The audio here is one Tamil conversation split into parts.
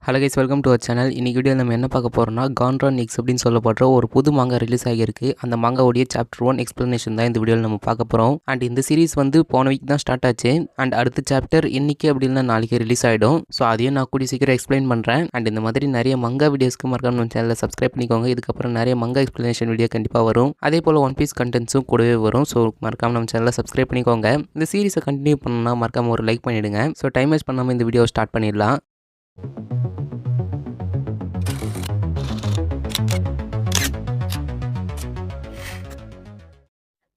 Hello guys, welcome to our channel. இன்னைக்கு வீடியோ நம்ம என்ன பார்க்க போகிறோம்னா, கான்ட்ரான் எக்ஸ் அப்படின்னு சொல்லப்படுற ஒரு புது மாங்கா ரிலீஸ் ஆகியிருக்கு. அந்த மாங்காவுடைய சாப்டர் 1 எக்ஸ்ப்ளனேஷன் தான் இந்த வீடியோவில் நம்ம பார்க்க போகிறோம். அண்ட் இந்த சீரிஸ் வந்து போன வீக் தான் ஸ்டார்ட் ஆச்சு. அண்ட் அடுத்த சாப்டர் இன்னைக்கு அப்படின்னா நாளைக்கு ரிலீஸ் ஆகிடும். ஸோ அதையும் நான் கூடிய சீக்கிரம் எக்ஸ்பிளைன் பண்ணுறேன். அண்ட் இந்த மாதிரி நிறைய மங்கா வீடியோஸ்க்கு மறக்காம நம்ம சேனலில் சப்ஸ்கிரைப் பண்ணிக்கோங்க. இதுக்கப்புறம் நிறைய மங்கா எக்ஸ்ப்ளனேஷன் வீடியோ கண்டிப்பாக வரும். அதே போல் ஒன் பீஸ் கண்டென்ட்ஸும் கூடவே வரும். ஸோ மறக்காம நம்ம சேனலில் சப்ஸ்கிரைப் பண்ணிக்கோங்க. இந்த சீரிஸை கண்டினியூ பண்ணணும்னா மறக்காம ஒரு லைக் பண்ணிவிடுங்க. ஸோ டைம் வேஸ்ட் பண்ணாமல் இந்த வீடியோ ஸ்டார்ட் பண்ணிடலாம்.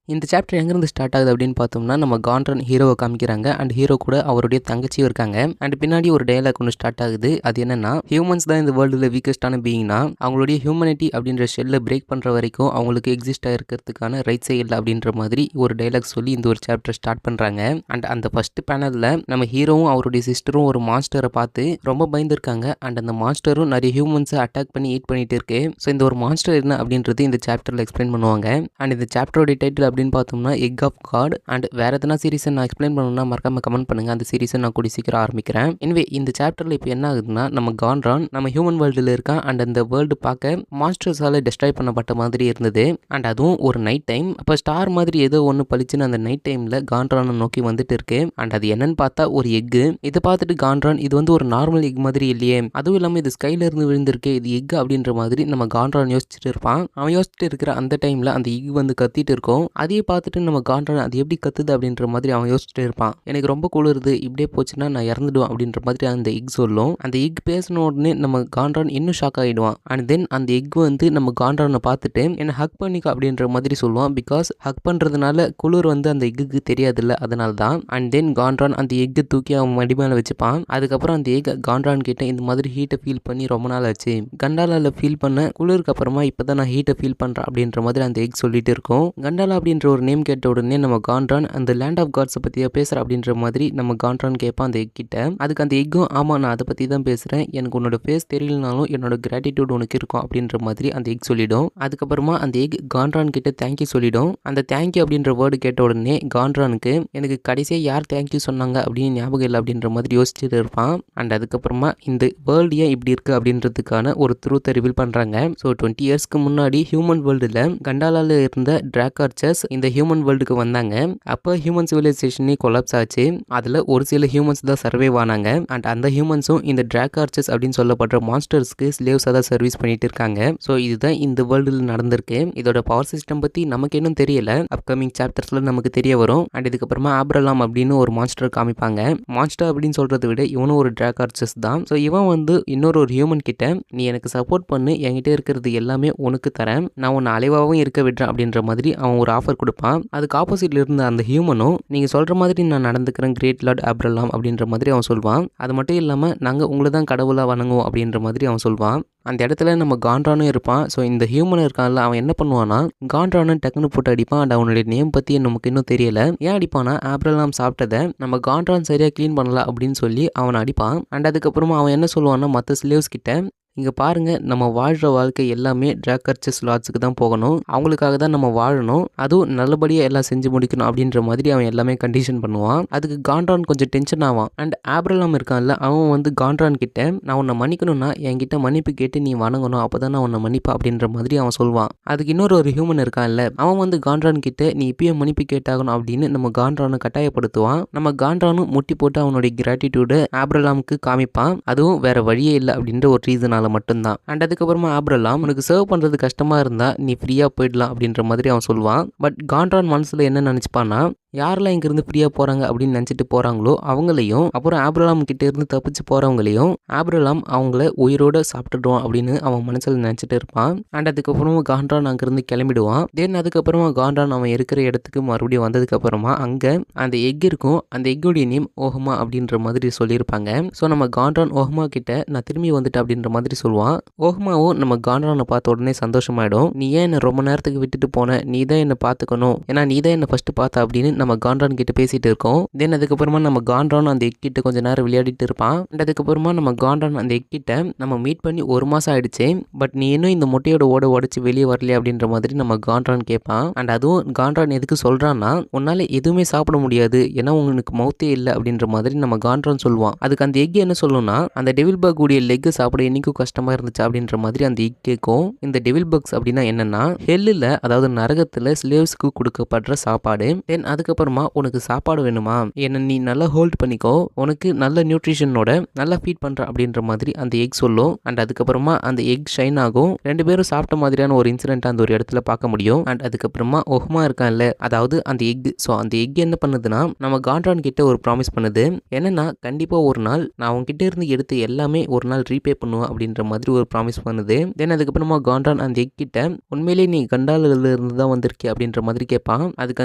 இந்த சாப்டர் எங்கேருந்து ஸ்டார்ட் ஆகுது அப்படின்னு பார்த்தோம்னா, நம்ம கான்ட்ரான் ஹீரோவை காமிக்கிறாங்க. அண்ட் ஹீரோ கூட அவருடைய தங்கச்சியும் இருக்காங்க. அண்ட் பின்னாடி ஒரு டயலாக் ஒன்று ஸ்டார்ட் ஆகுது. அது என்னன்னா, ஹியூமன்ஸ் தான் இந்த வேர்ல்டில் வீக்கஸ்டான பீயிங்னா, அவங்களுடைய ஹியூமனிட்டி அப்படின்ற ஷெல்லை பிரேக் பண்ணுற வரைக்கும் அவங்களுக்கு எக்ஸிஸ்ட் ஆகிருக்கிறதுக்கான ரைட்ஸே இல்லை அப்படின்ற மாதிரி ஒரு டயலாக் சொல்லி இந்த ஒரு சாப்டர் ஸ்டார்ட் பண்ணுறாங்க. அண்ட் அந்த ஃபர்ஸ்ட் பேனலில் நம்ம ஹீரோவும் அவருடைய சிஸ்டரும் ஒரு மாஸ்டரை பார்த்து ரொம்ப பயந்துருக்காங்க. அண்ட் அந்த மாஸ்டரும் நிறைய ஹியூமன்ஸை அட்டாக் பண்ணி ஈட் பண்ணிட்டு இருக்கு. ஸோ இந்த ஒரு மாஸ்டர் என்ன அப்படின்றது இந்த சாப்டரில் எக்ஸ்பிளைன் பண்ணுவாங்க. அண்ட் இந்த சாப்டரோட டைட்டில் அப்படின்னு பார்த்தோம்னா எக் ஆஃப் காட். அண்ட் வேற எதனா சீரிஸை நான் எக்ஸ்பிளைன் பண்ணணும்னா மறக்காம கமெண்ட் பண்ணுங்க. அந்த சீரிஸை நான் கூடி சீக்கிரம் ஆரம்பிக்கிறேன். எனவே இந்த சாப்டர்ல இப்போ என்ன ஆகுதுன்னா, நம்ம கான்ட்ரான் நம்ம ஹியூமன் வேர்ல்டில் இருக்கான். அண்ட் அந்த வேர்ல்டு பார்க்க மாஸ்டர்ஸால டெஸ்ட்ராய் பண்ணப்பட்ட மாதிரி இருந்தது. அண்ட் அதுவும் ஒரு நைட் டைம். அப்போ ஸ்டார் மாதிரி ஏதோ ஒன்று பளிச்சுன்னு அந்த நைட் டைம்ல கான்ட்ரானை நோக்கி வந்துட்டு இருக்கு. அண்ட் அது என்னன்னு பார்த்தா ஒரு எக்கு. இதை பார்த்துட்டு கான்ட்ரான் இது வந்து ஒரு நார்மல் எக் மாதிரி இல்லையே, அதுவும் இல்லாமல் இது ஸ்கைல இருந்து விழுந்திருக்கு, இது எக் அப்படின்ற மாதிரி நம்ம கான்ட்ரான் யோசிச்சுட்டு இருப்பான். அவன் யோசிச்சுட்டு இருக்கிற அந்த டைம்ல அந்த எக் வந்து கத்திட்டு இருக்கும். அதே பார்த்துட்டு நம்ம கான்ட்ரான் அது எப்படி கத்துது அப்படின்ற மாதிரி அவன் யோசிச்சுட்டு இருப்பான். எனக்கு ரொம்ப குளிருது, இப்படியே போச்சுன்னா நான் இறந்துடுவேன் அப்படின்ற மாதிரி அந்த எக் சொல்லும். அந்த எக் பேசின உடனே நம்ம கான்ட்ரான் இன்னும் ஷாக் ஆகிடுவான். அண்ட் தென் அந்த எக் வந்து நம்ம கான்ட்ரானை பார்த்துட்டு என்ன ஹக் பண்ணிக்க அப்படின்ற மாதிரி சொல்லுவான். பிகாஸ் ஹக் பண்றதுனால குளிர் வந்து அந்த எக்குக்கு தெரியாதுல்ல, அதனால தான். அண்ட் தென் கான்ட்ரான் அந்த எக்கை தூக்கி அவன் மடி மேலே வச்சுப்பான். அதுக்கப்புறம் அந்த எக் கான்ட்ரான் கிட்ட இந்த மாதிரி ஹீட்டை ஃபீல் பண்ணி ரொம்ப நாள் ஆச்சு, கண்டாலால ஃபீல் பண்ண குளிருக்கு அப்புறமா இப்போதான் நான் ஹீட்டை ஃபீல் பண்றேன் அப்படின்ற மாதிரி அந்த எக் சொல்லிட்டு இருக்கும். கண்டாலா அப்படின்ற ஒரு நேம் கேட்ட உடனே நம்ம கான்ட்ரான் அந்த லேண்ட் ஆஃப் காட்ஸை பற்றியா பேசுகிற அப்படின்ற மாதிரி நம்ம கான்ட்ரான் கேட்பான் அந்த எக் கிட்ட. அதுக்கு அந்த எக்கும் ஆமாம் நான் அதை பற்றி தான் பேசுகிறேன், எனக்கு உன்னோட ஃபேஸ் தெரியலனாலும் என்னோட கிராட்டிடியூட் உனக்கு இருக்கும் அப்படின்ற மாதிரி அந்த எக் சொல்லிடும். அதுக்கப்புறமா அந்த எக் கான்ட்ரான் கிட்ட தேங்க்யூ சொல்லிடும். அந்த தேங்க்யூ அப்படின்ற வேர்டு கேட்ட உடனே கான்ட்ரானுக்கு எனக்கு கடைசியாக யார் தேங்க்யூ சொன்னாங்க அப்படின்னு ஞாபகம் இல்லை அப்படின்ற மாதிரி யோசிச்சுட்டு இருப்பான். அண்ட் அதுக்கப்புறமா இந்த வேர்ல்டு ஏன் இப்படி இருக்குது அப்படின்றதுக்கான ஒரு ட்ரூத்தை ரிவீல் பண்ணுறாங்க. ஸோ 20 இயர்ஸ்க்கு முன்னாடி ஹியூமன் வேர்ல்டில் கண்டாலால இருந்த டிராக்கார்ச்சர்ஸ் இந்த ஹியூமன் வேர்ல்டுக்கு வந்தாங்க. அப்போ ஹியூமன் சிவிலைசேஷனே கொலாப்ஸ் ஆச்சு. அதில் ஒரு சில ஹியூமன்ஸ் தான் சர்வைவ் ஆனாங்க. அண்ட் அந்த ஹியூமன்ஸும் இந்த டிராக்கார்ச்சர்ஸ் அப்படின்னு சொல்லப்படுற மான்ஸ்டர்ஸ்க்கு ஸ்லேவ்ஸாக தான் சர்வீஸ் பண்ணிட்டு இருக்காங்க. ஸோ இதுதான் இந்த வேர்ல்டில் நடந்திருக்கு. இதோட பவர் சிஸ்டம் பற்றி நமக்கு இன்னும் தெரியல, அப்கமிங் சாப்டர்ஸில் நமக்கு தெரிய வரும். அண்ட் இதுக்கப்புறமா ஆப்ரலாம் அப்படின்னு ஒரு மான்ஸ்டர் காமிப்பாங்க. மான்ஸ்டர் அப்படின்னு சொல்றதை விட இவனும் ஒரு டிராக்கார்ச்சர்ஸ் தான். ஸோ இவன் வந்து இன்னொரு ஹியூமன் கிட்ட நீ எனக்கு சப்போர்ட் பண்ணு, என்கிட்ட இருக்கிறது எல்லாமே உனக்கு தரேன், நான் உன்னை அலைவாகவும் இருக்க விடுறேன் அப்படின்ற மாதிரி அவன் ஒரு ஆஃபர் கொடுப்பான். அதுக்கு ஆப்போசிட்ல இருந்த அந்த ஹியூமனும் நீங்க சொல்ற மாதிரி நான் நடந்துக்கிறேன் கிரேட் லார்ட் ஆப்ரலாம் அப்படின்ற மாதிரி அவன் சொல்வான். அது மட்டும் இல்லாமல் நாங்கள் உங்களை தான் கடவுளா வணங்குவோம் அப்படின்ற மாதிரி அவன் சொல்வான். அந்த இடத்துல நம்ம கான்ட்ரானும் இருப்பான். ஸோ இந்த ஹியூமன் இருக்கான்ல, அவன் என்ன பண்ணுவான்னா கான்ட்ரானு டக்குன்னு போட்டு அடிப்பான். அண்ட் அவனுடைய நேம் பற்றி நமக்கு இன்னும் தெரியல. ஏன் அடிப்பானா, ஆப்ரலாம் சாப்பிட்டதை நம்ம கான்ட்ரான் சரியாக க்ளீன் பண்ணலாம் அப்படின்னு சொல்லி அவனை அடிப்பான். அண்ட் அதுக்கப்புறமா அவன் என்ன சொல்லுவான்னா மற்ற ஸ்லேவ்ஸ் கிட்ட இங்கே பாருங்க, நம்ம வாழ்கிற வாழ்க்கை எல்லாமே டிராக்கார்ச்சர்ஸ் லாட்ஸுக்கு தான் போகணும், அவங்களுக்காக தான் நம்ம வாழணும், அதுவும் நல்லபடியாக எல்லாம் செஞ்சு முடிக்கணும் அப்படின்ற மாதிரி அவன் எல்லாமே கண்டிஷன் பண்ணுவான். அதுக்கு கான்ட்ரான் கொஞ்சம் டென்ஷன் ஆவான். அண்ட் ஆப்ரலாம் இருக்கான்ல, அவன் வந்து கான்ட்ரான் கிட்ட நான் உன்னை மன்னிக்கணும்னா என்கிட்ட மன்னிப்பு கேட்டு நீ வணங்கணும், அப்போ தான் நான் உன்னை மன்னிப்பா அப்படின்ற மாதிரி அவன் சொல்வான். அதுக்கு ஒரு ஹியூமன் இருக்கான்ல, அவன் வந்து கான்ட்ரான் கிட்ட நீ இப்பயே மன்னிப்பு கேட்டாகணும் அப்படின்னு நம்ம கான்ட்ரானை கட்டாயப்படுத்துவான். நம்ம கான்ட்ரானும் முட்டி போட்டு அவனுடைய கிராட்டிடியூட ஆப்ரலாமுக்கு காமிப்பான். அதுவும் வேற வழியே இல்லை அப்படின்ற ஒரு ரீசனால மட்டும்தான். அண்ட் அதுக்கப்புறமா ஆப்ரலாம் உனக்கு சர்வ் பண்றது கஷ்டமா இருந்தா நீ ஃப்ரீயா போயிடலாம் அப்படின்ற மாதிரி அவன் சொல்வான். பட் கான்ட்ரான் மனசுல என்ன நினைச்சுப்பான்னா, யாரெல்லாம் இங்கிருந்து ஃப்ரீயாக போகிறாங்க அப்படின்னு நினச்சிட்டு போகிறாங்களோ அவங்களையும், அப்புறம் ஆப்ரலாம் கிட்டே இருந்து தப்பிச்சு போகிறவங்களையும் ஆப்ரலாம் அவங்கள உயிரோடு சாப்பிட்டுடுவான் அப்படின்னு அவன் மனசில் நினச்சிட்டு இருப்பான். அண்ட் அதுக்கப்புறமா கான்ட்ரான் அங்கேருந்து கிளம்பிடுவான். தென் அதுக்கப்புறமா கான்ட்ரான் அவன் இருக்கிற இடத்துக்கு மறுபடியும் வந்ததுக்கப்புறமா அங்கே அந்த எக் இருக்கும். அந்த எக்கோடைய நேம் ஓஹமா அப்படின்ற மாதிரி சொல்லியிருப்பாங்க. ஸோ நம்ம கான்ட்ரான் ஓஹமா கிட்ட நான் திரும்பி வந்துட்டேன் அப்படின்ற மாதிரி மாதிரி சொல்லுவான். ஓஹ்மாவும் நம்ம கான்ட்ரானை பார்த்த உடனே சந்தோஷமாயிடும். நீ ஏன் என்ன ரொம்ப நேரத்துக்கு விட்டுட்டு போன, நீ தான் என்ன பார்த்துக்கணும், ஏன்னா நீ தான் என்ன ஃபர்ஸ்ட் பார்த்த அப்படின்னு நம்ம கான்ட்ரான் கிட்ட பேசிட்டு இருக்கோம். தென் அதுக்கப்புறமா நம்ம கான்ட்ரான் அந்த எக் கிட்ட கொஞ்ச நேரம் விளையாடிட்டு இருப்பான். அண்ட் அதுக்கப்புறமா நம்ம கான்ட்ரான் அந்த எக் கிட்ட நம்ம மீட் பண்ணி 1 மாசம் ஆயிடுச்சு, பட் நீ இன்னும் இந்த முட்டையோட ஓட உடைச்சு வெளியே வரலையே அப்படின்ற மாதிரி நம்ம கான்ட்ரான் கேட்பான். அண்ட் அதுவும் கான்ட்ரான் எதுக்கு சொல்றான்னா, உன்னால எதுவுமே சாப்பிட முடியாது, ஏன்னா உங்களுக்கு மவுத்தே இல்லை அப்படின்ற மாதிரி நம்ம கான்ட்ரான் சொல்லுவான். அதுக்கு அந்த எக் என்ன சொல்லும்னா, அந்த டெவில் பக் உடைய லெக் சாப்பிட என்னைக்கும் கஷ்டமா இருந்துச்சு அப்படின்ற மாதிரி அந்த எக் கேட்கும். இந்த டெவில் பக்ஸ் அப்படின்னா என்னன்னா, ஹெல்லில் அதாவது நரகத்துல ஸ்லேவ்ஸ்க்கு கொடுக்கப்படுற சாப்பாடு. தென் அதுக்கப்புறமா உனக்கு சாப்பாடு வேணுமா, என்ன நீ நல்லா ஹோல்ட் பண்ணிக்கோ, உனக்கு நல்ல நியூட்ரிஷனோட நல்லா ஃபீட் பண்ற அப்படின்ற மாதிரி அந்த எக் சொல்லும். அண்ட் அதுக்கப்புறமா அந்த எக் ஷைன் ஆகும். 2 பேரும் சாப்பிட்ட மாதிரியான ஒரு இன்சிடென்ட் அந்த ஒரு இடத்துல பார்க்க முடியும். அண்ட் அதுக்கப்புறமா ஓஹ்மா இருக்கான்ல, அதாவது அந்த எக், ஸோ அந்த எக் என்ன பண்ணுதுன்னா, நம்ம கான்ட்ரான் கிட்ட ஒரு ப்ராமிஸ் பண்ணுது. என்னன்னா, கண்டிப்பா ஒரு நாள் நான் உங்ககிட்ட இருந்து எடுத்து எல்லாமே ஒரு நாள் ரீபே பண்ணுவேன் அப்படின்ற மாதிரி ஒரு ப்ராமிஸ் பண்ணுது. தென் அதுக்கப்புறமா கான்ட்ரான் அந்த எக் கிட்ட, உண்மையிலேயே நீ கண்டால இருந்து தான் வந்திருக்கே அப்படின்ற மாதிரி கேட்பான். அதுக்கு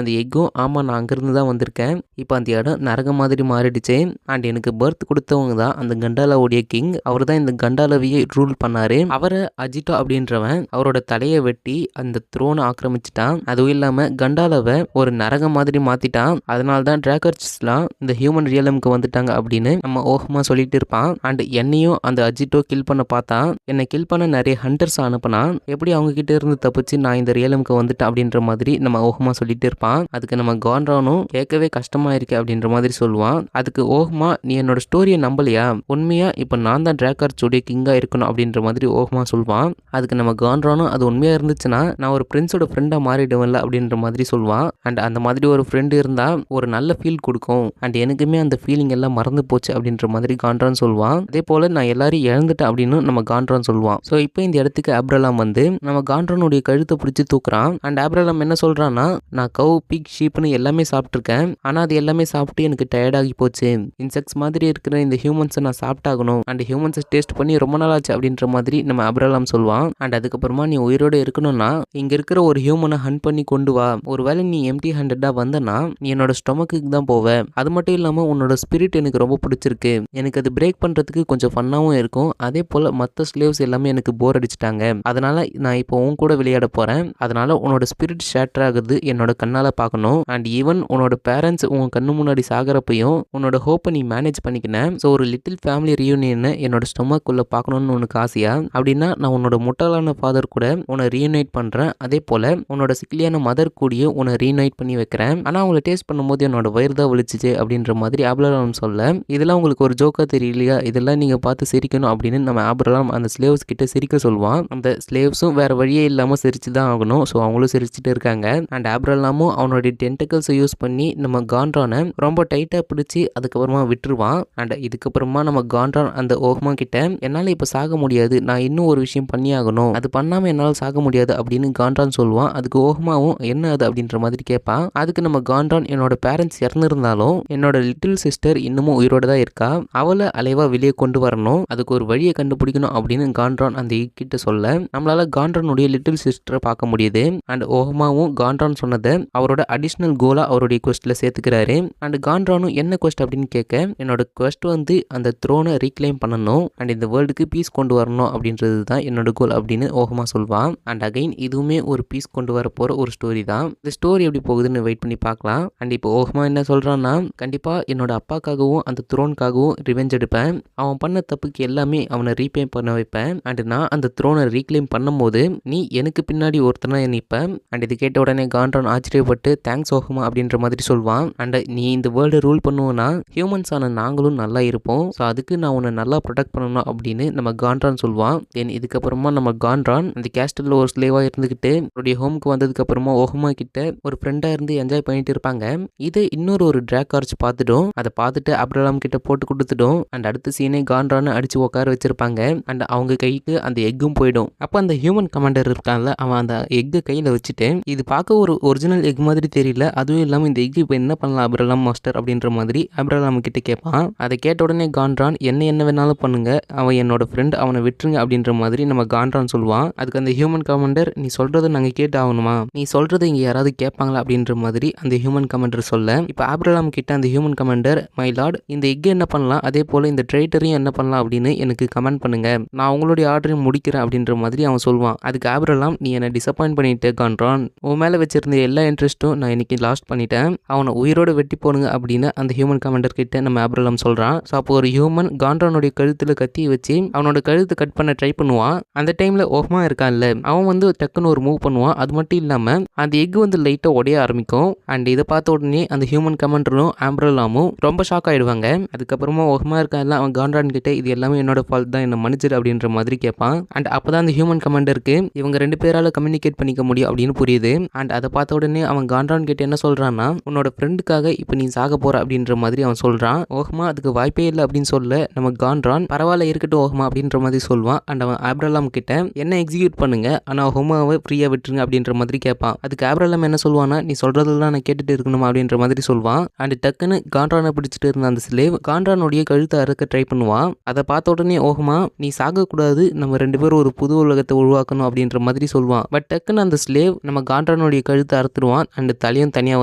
அந்த எக்கும், ஆமா நான் அங்கிருந்து தான் வந்திருக்கேன், இப்போ அந்த இடம் நரகம் மாதிரி மாறிடுச்சு, அண்ட் எனக்கு பர்த் கொடுத்தவங்க தான் அந்த கண்டாலாவுடைய கிங், அவர் தான் இந்த கண்டாலாவையே ரூல் பண்ணாரு, அவரை அஜிட்டோ அப்படின்றவன் அவரோட தலையை வெட்டி அந்த த்ரோனை ஆக்கிரமிச்சிட்டான். அதுவும் இல்லாம கண்டாலாவை ஒரு நரகம் மாதிரி மாத்திட்டான், அதனால தான் டிராகர்ஸ்லாம் இந்த ஹியூமன் ரியலமுக்கு வந்துட்டாங்க அப்படின்னு நம்ம ஓஹ்மா சொல்லிட்டு இருப்பான். அண்ட் என்னையும் அந்த அஜிட்டோ கில் பண்ண பார்த்தா, என்னை கில் பண்ண நிறைய ஹண்டர்ஸ் அனுப்பினா, எப்படி அவங்க கிட்ட இருந்து தப்பிச்சு நான் இந்த ரியலமுக்கு வந்துட்டேன் அப்படின்ற மாதிரி நம்ம ஓஹ்மா சொல்லிட்டு இருப்பான். அதுக்கு நம்ம கான்ட்ரானும் கேட்கவே கஷ்டமா இருக்கு அப்படின்ற மாதிரி சொல்லுவான். அதுக்கு ஓஹ்மா, நீ என்னோட ஸ்டோரியை நம்பலையா, உண்மையா இப்போ நான் தான் டிராகர்ஸோடைய கிங்கா இருக்கணும் அப்படின்ற மாதிரி ஓஹ்மா சொல்லுவான். அதுக்கு நம்ம கான்ட்ரானும், அது உண்மையா இருந்துச்சுன்னா நான் ஒரு பிரின்ஸோட ஃப்ரெண்டா மாறிடுவேன்ல அப்படின்ற மாதிரி சொல்லுவான். அண்ட் அந்த மாதிரி ஒரு ஃப்ரெண்டு இருந்தா ஒரு நல்ல ஃபீல் கொடுக்கும், அண்ட் எனக்குமே அந்த ஃபீலிங் எல்லாம் மறந்து போச்சு அப்படின்ற மாதிரி கான்ட்ரான் சொல்லுவான். அதே போல நான் எல்லாரையும் இழந்துட்டேன் அப்படின்னு நம்ம கான்ட்ரான் சொல்லுவான். ஸோ இப்போ இந்த இடத்துக்கு ஆப்ரலாம் வந்து நம்ம கான்ட்ரானுடைய கழுத்தை பிடிச்சி தூக்குறான். அண்ட் ஆப்ரலாம் என்ன சொல்றான்னா, நான் கவ், பிக், ஷீப்னு எல்லாமே சாப்பிட்ருக்கேன், ஆனா அது எல்லாமே சாப்பிட்டு எனக்கு டயர்டாகி போச்சு, இன்செக்ட்ஸ் மாதிரி இருக்கிற இந்த ஹியூமன்ஸை நான் சாப்பிட்டாகணும், அண்ட் ஹியூமன்ஸை டேஸ்ட் பண்ணி ரொம்ப நாள் ஆச்சு அப்படின்ற மாதிரி நம்ம ஆப்ரலாம் சொல்லுவான். அண்ட் அதுக்கப்புறமா நீ உயிரோட இருக்கணும்னா இங்க இருக்கிற ஒரு ஹியூமனை ஹண்ட் பண்ணி கொண்டு வா, ஒருவேளை நீ எம்டி ஹேண்டடா வந்தனா நீ என்னோட ஸ்டொமக்கு தான் போவ, அது மட்டும் இல்லாம உன்னோட ஸ்பிரிட் எனக்கு ரொம்ப பிடிச்சிருக்கு, எனக்கு அது பிரேக் பண்றதுக்கு கொஞ்சம் ஃபன்னாவும் இருக்கும், அதே போல மற்ற ஸ்லேவ்ஸ் எல்லாமே எனக்கு போர் அடிச்சிட்டாங்க, அதனால நான் இப்போ உன் கூட விளையாட போறேன், அதனால உன்னோட ஸ்பிரிட் ஷேட்டர் ஆகுது என்னோட கண்ணால பார்க்கணும், அண்ட் ஈவன் உன்னோட பேரண்ட்ஸ் உன் கண்ணு முன்னாடி சாகிறப்பையும் உன்னோட ஹோப்பை நீ மேனேஜ் பண்ணிக்கினேன், ஸோ ஒரு லிட்டில் ஃபேமிலி ரியூனியனை என்னோட ஸ்டொமக்குள்ள பார்க்கணும்னு உனக்கு ஆசையா, அப்படின்னா நான் உன்னோட முட்டாளான ஃபாதர் கூட உன்னை ரீயூனைட் பண்றேன், அதே போல உன்னோட சிக்கலியான மதர் கூடிய உன்னை ரீயூனைட் பண்ணி வைக்கிறேன், ஆனா அவங்கள டேஸ்ட் பண்ணும்போது என்னோட வயிறு தான் வலிச்சிச்சு அப்படின்ற மாதிரி ஆப்ரலாம் சொல்ல, இதெல்லாம் உங்களுக்கு ஒரு ஜோக்கா தெரியலையா, இதெல்லாம் நீங்க பார்த்து சிரிக்கணும் அப்படின்னு நம்ம ஆப்ரலாம் அந்த ஸ்லேவ்ஸ் கிட்ட சிரிக்க சொல்லுவான். அந்த ஸ்லேவ்ஸும் வேற வழியே இல்லாம சிரிச்சு தான் ஆகணும், ஸோ அவங்களும் சிரிச்சுட்டு இருக்காங்க. அண்ட் ஆப்ரலாமும் அவனுடைய டென்டக்கல்ஸை யூஸ் பண்ணி நம்ம கான்ட்ரானை ரொம்ப டைட்டா பிடிச்சி அதுக்கப்புறமா விட்டுருவான். அண்ட் இதுக்கப்புறமா நம்ம கான்ட்ரான் அந்த ஓஹ்மா கிட்ட, என்னால இப்ப சாக முடியாது, நான் இன்னும் ஒரு விஷயம் பண்ணி ஆகணும், அது பண்ணாம என்னால் சாக முடியாது அப்படின்னு கான்ட்ரான் சொல்லுவான். அதுக்கு ஓஹ்மாவும் என்ன அது அப்படின்ற மாதிரி கேட்பான். அதுக்கு நம்ம கான்ட்ரான், என்னோட பேரண்ட்ஸ் இறந்துருந்தாலும் என்னோட லிட்டில் சிஸ்டர் இன்னமும் உயிரோட தான் இருக்கா, அவளை அலைவா வெளியே கொண்டு வரணும், அதுக்கு ஒரு வழியை கண்டுபிடிக்கணும் அப்படின்னு கான்ட்ரான் அந்த கிட்ட சொல்ல, நம்மளால கான்ட்ரானுடைய லிட்டில் சிஸ்டரை பார்க்க முடியுது. அண்ட் ஓஹ்மாவும் கான்ட்ரான் சொன்னதை அவரோட அடிஷனல் கோலா அவருடைய குவெஸ்ட்ல சேர்த்துக்கிறாரு. அண்ட் கான்ட்ரானும் என்ன குவெஸ்ட் அப்படின்னு கேட்க, என்னோட குவெஸ்ட் வந்து அந்த த்ரோனை ரீக்ளைம் பண்ணணும் அண்ட் இந்த வேர்ல்டுக்கு பீஸ் கொண்டு வரணும் அப்படின்றது தான் என்னோட கோல் அப்படின்னு ஓஹ்மா சொல்வான். அண்ட் அகைன் இதுவுமே ஒரு பீஸ் கொண்டு வர போற ஒரு ஸ்டோரி தான். இந்த ஸ்டோரி எப்படி போகுதுன்னு வெயிட் பண்ணி பார்க்கலாம். அண்ட் இப்போ ஓஹ்மா என்ன சொல்றான்னா, கண்டிப்பா என்னோட அப்பாக்காகவும் அந்த த்ரோனுக்காகவும் ரிவெஞ்ச் எடுப்பேன், அவன் பண்ண தப்புக்கு எல்லாமே அவனை ரீபே பண்ண வைப்பேன், அண்ட் நான் அந்த த்ரோனை ரீக்ளைம் பண்ணும்போது நீ எனக்கு பின்னாடி ஒருத்தனா நிற்பேன். அண்ட் இது கேட்ட உடனே கான்ட்ரான் ஆச்சரியப்பட்டு தேங்க்ஸ் ஓஹ்மா அப்படின்ற மாதிரி சொல்வான். அண்ட் நீ இந்த வேர்ல்டை ரூல் பண்ணுவோன்னா ஹியூமன்ஸ் ஆன நாங்களும் நல்லா இருப்போம், ஸோ அதுக்கு நான் உன்னை நல்லா ப்ரொடெக்ட் பண்ணணும் அப்படின்னு நம்ம கான்ட்ரான் சொல்வான். தென் இதுக்கப்புறமா நம்ம கான்ட்ரான் அந்த கேஸ்டல்ல ஒரு ஸ்லேவா இருந்துகிட்டு அவருடைய ஹோமுக்கு வந்ததுக்கு அப்புறமா ஓஹ்மா கிட்ட ஒரு ஃப்ரெண்டா இருந்து என்ஜாய் பண்ணிட்டு இருப்பாங்க. இதை இன்னொரு டிராகார்ச் பார்த்துடும், அதை பார்த்துட்டு ஆப்ரலாம் கிட்ட போட்டு கொடுத்துடும். அண்ட் அடுத்த சீனே கான்ட்ரான் அடிச்சு உட்கார வச்சிருப்பாங்க. அண்ட் அவங்க கைக்கு அந்த எக்கும் போயிடும். அப்போ அந்த ஹியூமன் கமாண்டர் இருக்கான்ல, அவன் அந்த எக்கை கையில வச்சுட்டு, இது பார்க்க ஒரு ஒரிஜினல் எக் மாதிரி தெரியல, அதுவும் இல்லாமல் இந்த எக் இப்போ என்ன பண்ணலாம் ஆப்ரலாம் மாஸ்டர் அப்படின்ற மாதிரி ஆப்ரலாம் கிட்ட கேட்பான். அதை கேட்ட உடனே கான்ட்ரான், என்ன வேணாலும் பண்ணுங்க, அவன் என்னோட ஃப்ரெண்ட், அவனை விட்டுருங்க அப்படின்ற மாதிரி நம்ம கான்ட்ரான் சொல்லுவான். அதுக்கு அந்த ஹியூமன் கமாண்டர், நீ சொல்றதை நாங்க கேட்டு ஆகணுமா, நீ சொல்றதை இங்க யாராவது கேட்பாங்களா அப்படின்ற மாதிரி அந்த ஹியூமன் கமாண்டர் சொல்ல, இப்போ ஆப்ரலாம் கிட்ட அந்த ஹியூமன் கமாண்டர், மை லார்ட் இந்த எக் என்ன பண்ணலாம், அதே போல இந்த ட்ரைட்டரையும் என்ன பண்ணலாம் அப்படின்னு எனக்கு கமெண்ட் பண்ணுங்க பண்ணுங்க, நான் உங்களுடைய ஆர்டரையும் முடிக்கிறேன் அப்படின்ற மாதிரி அவன் சொல்லுவான். அதுக்கு ஆப்ரலாம், நீ என்ன டிசப்பாயிண்ட் பண்ணிட்டு கான்ட்ரான், உன் மேலே வச்சிருந்த எல்லா இன்ட்ரெஸ்ட்டும் நான் இன்னைக்கு லாஸ்ட் பண்ணிட்டேன், அவனை உயிரோடு வெட்டி போடுங்க அப்படின்னு அந்த ஹியூமன் கமாண்டர் கிட்ட நம்ம ஆப்ரலாம் சொல்கிறான். ஸோ அப்போ ஒரு ஹியூமன் கான்ட்ரானுடைய கழுத்தில் கத்தி வச்சு அவனோட கழுத்தை கட் பண்ண ட்ரை பண்ணுவான். அந்த டைமில் ஓஹ்மா இருக்கான்ல, அவன் வந்து டக்குன்னு ஒரு மூவ் பண்ணுவான். அது மட்டும் இல்லாமல் அந்த எக் வந்து லைட்டாக உடைய ஆரம்பிக்கும். அண்ட் இதை பார்த்த உடனே அந்த ஹியூமன் கமாண்டரும் ஆம்ப்ரலாமும் ரொம்ப ஷாக் ஆகிடுவாங்க. அதுக்கப்புறமா ஓஹ்மா இருக்கான்ல, அவன் கான்ட்ரான் கிட்ட இது எல்லாமே என்னோட ஃபால்ட் தான், என்ன மன்னிச்சிடு அப்படின்ற மாதிரி கேட்பான். அண்ட் அப்போ தான் அந்த ஹியூமன் கமாண்டருக்கு இவங்க 2 பேரால் கம்யூனிகேட் பண்ணிக்க முடியும் அப்படின்னு புரியுது. அண்ட் அதை பார்த்த உடனே அவன் கான்ட்ரான் கிட்ட என்ன சொல்கிறான்னா, உன்னோட ஃப்ரெண்டுக்காக இப்போ நீ சாக போகிற அப்படின்ற மாதிரி அவன் சொல்கிறான். ஓஹ்மா அதுக்கு வாய்ப்பே இல்லை அப்படின்னு சொல்ல நம்ம கான்ட்ரான் பரவாயில்ல இருக்கட்டும் ஓஹ்மா அப்படின்ற மாதிரி சொல்லுவான். அண்ட் அவன் ஆப்ரலாம் கிட்ட என்ன எக்ஸிக்யூட் பண்ணுங்க, ஆனால் ஹோமாவை ஃப்ரீயாக விட்டுருங்க அப்படின்ற மாதிரி கேட்பான். அதுக்கு ஆப்ரலாம் என்ன சொல்லுவானா, நீ சொல்கிறதெல்லாம் நான் கேட்டுட்டு இருக்கணுமா அப்படின்ற மாதிரி சொல்லுவான். அண்ட் டக்குன்னு கான்ட்ரானை பிடிச்சிட்டு இருந்த அந்த ஸ்லேவ் கான்ட்ரானுடைய கழுத்தை அறுக்க ட்ரை பண்ணுவான். அதை பார்த்த உடனே ஓஹ்மா, நீ சாகக்கூடாது, நம்ம 2 பேரும் ஒரு புது உலகத்தை உருவாக்கணும் அப்படின்ற மாதிரி சொல்லுவான். பட் டக்குன்னு அந்த ஸ்லேவ் நம்ம கான்ட்ரானுடைய கழுத்தை அறுத்துருவான். அண்ட் தலையும் தனியாக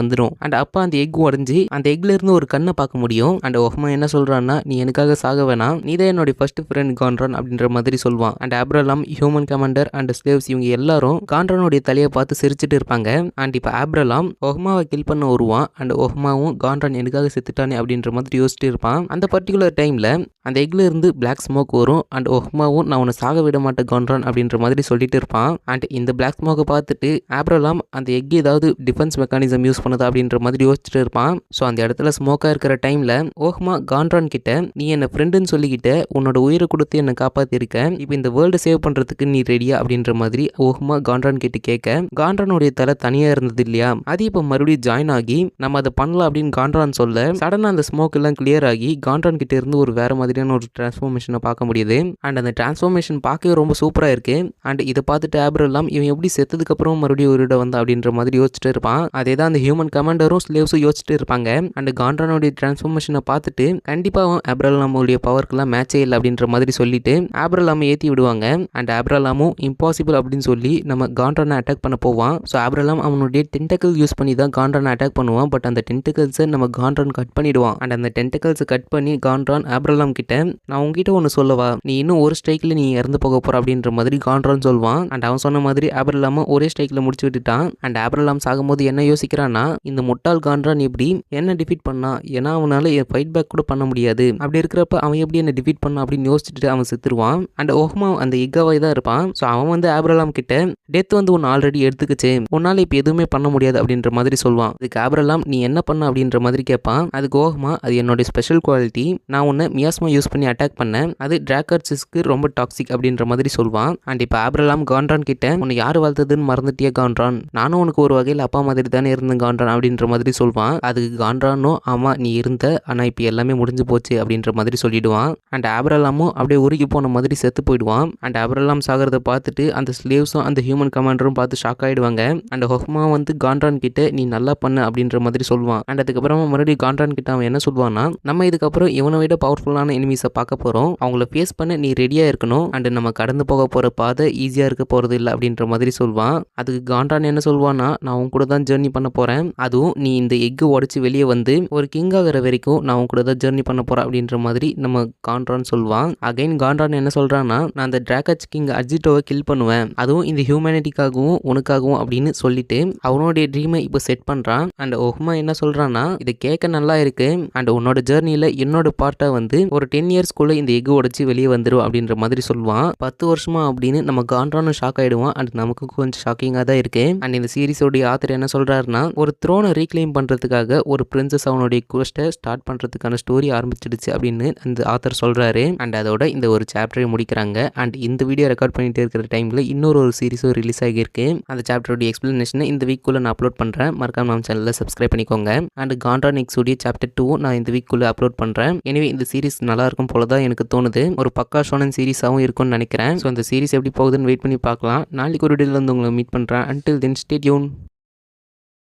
வந்துடும். அண்ட் அப்போ அந்த எக் உடஞ்சி அந்த எக்ல இருந்து ஒரு கண்ணை பார்க்க முடியும். அண்ட் ஓஹ்மா என்ன சொல்றான்னா, நீ எனக்காக சாக வேணாம், நீ தான் என்னோட ஃபர்ஸ்ட் ஃப்ரெண்ட் கான்ட்ரான் அப்படின்ற மாதிரி சொல்லுவான். அண்ட் ஆப்ரலாம், ஹியூமன் கமாண்டர் அண்ட் ஸ்லேவ்ஸ் இவங்க எல்லாரும் கான்ட்ரானுடைய தலையை பார்த்து சிரிச்சிட்டு இருப்பாங்க. அண்ட் இப்போ ஆப்ரலாம் ஓஹ்மாவை கில் பண்ண வருவான். அண்ட் ஓஹ்மாவும் கான்ட்ரான் எனக்காக செத்துட்டானே அப்படின்ற மாதிரி யோசிச்சுட்டு இருப்பான். அந்த பர்டிகுலர் டைம்ல அந்த எக்ல இருந்து பிளாக் ஸ்மோக் வரும். அண்ட் ஓஹ்மாவும் நான் உன்னை சாக விட மாட்டேன் கான்ட்ரான் அப்படின்ற மாதிரி சொல்லிட்டு இருப்பான். அண்ட் இந்த பிளாக் ஸ்மோக்கை பார்த்துட்டு ஆப்ரலாம் அந்த எக் ஏதாவது டிஃபென்ஸ் மெக்கானிசம் யூஸ் பண்ணுதா அப்படின்ற மாதிரி யோசிச்சுட்டு இருப்பான். ஸோ அந்த இடத்துல ஸ்மோக்காக இருக்கிற டைம்ல ஓஹ்மா கான்ட்ரான் கிட்ட, நீ என்ன ஃப்ரெண்டுன்னு சொல்லிக்கிட்ட உன்னோட உயிரை கொடுத்து என்னை காப்பாத்திருக்க, இப்போ இந்த வேர்ல்டு சேவ் பண்றதுக்கு நீ ரெடியா அப்படின்ற மாதிரி ஓஹ்மா கான்ட்ரான் கிட்ட கேட்க, கான்ட்ரானுடைய தலை தனியா இருந்தது இல்லையா, அது இப்போ மறுபடியும் ஜாயின் ஆகி நம்ம அதை பண்ணலாம் அப்படின்னு கான்ட்ரான் சொல்ல, சடனாக அந்த ஸ்மோக் எல்லாம் கிளியர் ஆகி கான்ட்ரான் கிட்ட இருந்து ஒரு வேற மாதிரியான ஒரு டிரான்ஸ்ஃபார்மேஷனை பார்க்க முடியுது. அண்ட் அந்த டிரான்ஸ்ஃபார்மேஷன் பார்க்கவே ரொம்ப சூப்பராக இருக்கு. அண்ட் இதை பார்த்துட்டு ஆப்ரலாம், இவன் எப்படி செத்ததுக்கு அப்புறம் மறுபடியும் உயிரோட வந்தா அப்படின்ற மாதிரி யோசிச்சுட்டு இருப்பான். அதே தான் அந்த ஹியூமன் கமாண்டரும் ஸ்லேவ்ஸும் யோசிச்சுட்டு இருப்பாங்க. அண்ட் கான்ட்ரானுடைய டிரான்ஸ்ஃபார்மேஷனை பார்த்துட்டு கண்டிப்பாக ஆப்ரலாமுடைய பவர்க்கெல்லாம் மேட்சே இல்லை அப்படின்ற மாதிரி சொல்லிட்டு ஆப்ரலாமை ஏற்றி விடுவாங்க. அண்ட் ஆப்ரலாமும் இம்பாசிபிள் அப்படின்னு சொல்லி நம்ம கான்ட்ரானை அட்டாக் பண்ண போவான். ஸோ ஆப்ரலாம் அவனுடைய டென்டக்கிள் யூஸ் பண்ணி தான் கான்ட்ரானை அட்டாக் பண்ணுவான். பட் அந்த டென்டக்கிள்ஸை நம்ம கான்ட்ரான் கட் பண்ணிடுவான். அண்ட் அந்த டென்டக்கிள்ஸை கட் பண்ணி கான்ட்ரான் ஆப்ரலாம் கிட்ட, நான் உங்ககிட்ட ஒன்று சொல்லவா, நீ இன்னும் ஒரு ஸ்ட்ரைக்கில் நீ இறந்து போக போற அப்படின்ற மாதிரி கான்ட்ரான் சொல்லுவான். அண்ட் அவன் சொன்ன மாதிரி ஆப்ரலாமும் ஒரே ஸ்ட்ரைக்கில் முடிச்சு விட்டுட்டான். அண்ட் ஆப்ரலாம் சாகும்போது என்ன யோசிக்கிறான்னா, இந்த முட்டாள் கான்ட்ரான் எப்படி என்ன டிஃபீட் பண்ணா, ஏன்னா அவனால ஃபைட் பேக் கூட பண்ண முடியாது, அப்படி இருக்கிறப்ப அவன் எப்படி என்ன டிஃபீட் பண்ணா அப்படின்னு யோசிச்சுட்டு அவன் செத்துருவான். அண்ட் ஓஹ்மா அந்த எக்காவாய் தான் இருப்பான். ஸோ அவன் வந்து ஆப்ரலாம் கிட்ட, டெத் வந்து ஒன்று ஆல்ரெடி எடுத்துக்கிச்சு, உன்னால இப்போ எதுவுமே பண்ண முடியாது அப்படின்ற மாதிரி சொல்லுவான். அதுக்கு ஆப்ரலாம், நீ என்ன பண்ண அப்படின்ற மாதிரி கேட்பான். அதுக்கு ஓஹ்மா, அது என்னோட ஸ்பெஷல் குவாலிட்டி, நான் உன்னை மியாஸ்மா யூஸ் பண்ணி அட்டாக் பண்ணேன், அது டிராக்கர்ஸுக்கு ரொம்ப டாக்ஸிக் அப்படின்ற மாதிரி சொல்லுவான். அண்ட் இப்போ ஆப்ரலாம் கான்ட்ரான் கிட்ட, உன்னை யார் வளர்த்ததுன்னு மறந்துட்டியா கான்ட்ரான், நானும் உனக்கு ஒரு வகையில் அப்பா மாதிரி தானே இருந்தேன் கான்ட்ரான் அப்படின்ற மாதிரி சொல்லுவான். அதுக்கு கான்ட்ரானும், ஆமா நீ இருந்த, ஆனால் இப்போ எல்லாமே முடிஞ்சு போச்சு அப்படின்ற மாதிரி சொல்லிடுவான். அண்ட் ஆப்ரலாமும் அப்படியே உருகி போன மாதிரி செத்து போயிடுவான். அண்ட் ஆப்ரலாம் சாகிறத பார்த்துட்டு அந்த ஸ்லேவ்ஸும் அந்த ஹியூமன் கமாண்டரும் பார்த்து ஷாக் ஆகிடுவாங்க. அண்ட் ஓஹ்மா வந்து கான்ட்ரான் கிட்ட, நீ நல்லா பண்ண அப்படின்ற மாதிரி சொல்லுவான். அண்ட் அதுக்கப்புறமா மறுபடியும் கான்ட்ரான் கிட்ட அவன் என்ன சொல்லுவான்னா, நம்ம இதுக்கப்புறம் இவனை விட பவர்ஃபுல்லான எனிமீஸை பார்க்க போகிறோம், அவங்கள ஃபேஸ் பண்ண நீ ரெடியாக இருக்கணும். அண்ட் நம்ம கடந்து போக போகிற பாதை ஈஸியாக இருக்க போகிறது இல்லை அப்படின்ற மாதிரி சொல்லுவான். அதுக்கு கான்ட்ரான் என்ன சொல்லுவான்னா, நான் உன் கூட தான் ஜேர்னி பண்ண போகிறேன், அதுவும் நீ இந்த எக்கு உடச்சி வெளியே வந்து ஒரு கிங் ஆகிற வரைக்கும் நான் உன் கூட தான் ஜேர்னி பண்ண போகிறேன் அப்படின்ற மாதிரி நம்ம கான்ட்ரான் சொல்லுவான். அகைன் கான்ட்ரான் என்ன சொல்கிறான்னா, நான் அந்த டிராக்கச் கிங் அஜிட்டோவை கில் பண்ணுவேன், அதுவும் இந்த ஹியூமனிட்டிக்காகவும் உனக்காகவும் அப்படின்னு சொல்லிட்டு அவனுடைய ட்ரீமை இப்போ செட் பண்ணுறான். அண்ட் ஓஹ்மா என்ன சொல்கிறான்னா, இதை கேட்க நல்லா இருக்கு, அண்ட் உன்னோட ஜேர்னியில் என்னோட பார்ட்டாக வந்து ஒரு 10 இயர்ஸ்க்குள்ளே இந்த எக்கு உடச்சி வெளியே வந்துடும் அப்படின்ற மாதிரி சொல்லுவான். 10 வருஷமா அப்படின்னு நம்ம கான்ட்ரானும் ஷாக் ஆகிடுவான். அண்ட் நமக்கு கொஞ்சம் ஷாக்கிங்காக தான் இருக்கு. அண்ட் இந்த சீரிஸோடைய ஆத்தர் என்ன சொல்கிறாருன்னா, ஒரு த்ரோனை ரீக்ளைம் பண்ணுறதுக்காக ஒரு பிரின்சஸ் அவனுடைய குவெஸ்ட்டை ஸ்டார்ட் பண்ணுறதுக்கான ஸ்டோரி ஆரம்பிச்சிடுச்சு அப்படின்னு அந்த ஆத்தர் சொல்கிறாரு. அண்ட் அதோட இந்த ஒரு சாப்டரை முடிக்கிறாங்க. அண்ட் இந்த வீடியோ ரெக்கார்ட் பண்ணிட்டு இருக்கிற டைமில் இன்னொரு சீரிஸும் ரிலீஸ் ஆகியிருக்கு. அந்த சாப்டருடைய எக்ஸ்பிளனேஷனை இந்த வீக்குள்ளே நான் அப்லோட் பண்ணுறேன். மறக்காம நம்ம சேனலில் சப்ஸ்கிரைப் பண்ணிக்கோங்க. அண்ட் கான்ட்ரான் எக்ஸோடைய சாப்டர் 2 நான் இந்த வீக்குள்ளே அப்லோட் பண்ணுறேன். எனவே இந்த சீரிஸ் நல்லா இருக்கும் போல தான் எனக்கு தோணுது. ஒரு பக்கா ஷோனன் சீரிஸாகவும் இருக்கும்னு நினைக்கிறேன். ஸோ அந்த சீரிஸ் எப்படி போகுதுன்னு வெயிட் பண்ணி பார்க்கலாம். நாளைக்கு ஒரு வீடியோவில் வந்து உங்களை மீட் பண்ணுறேன். Until then stay tune.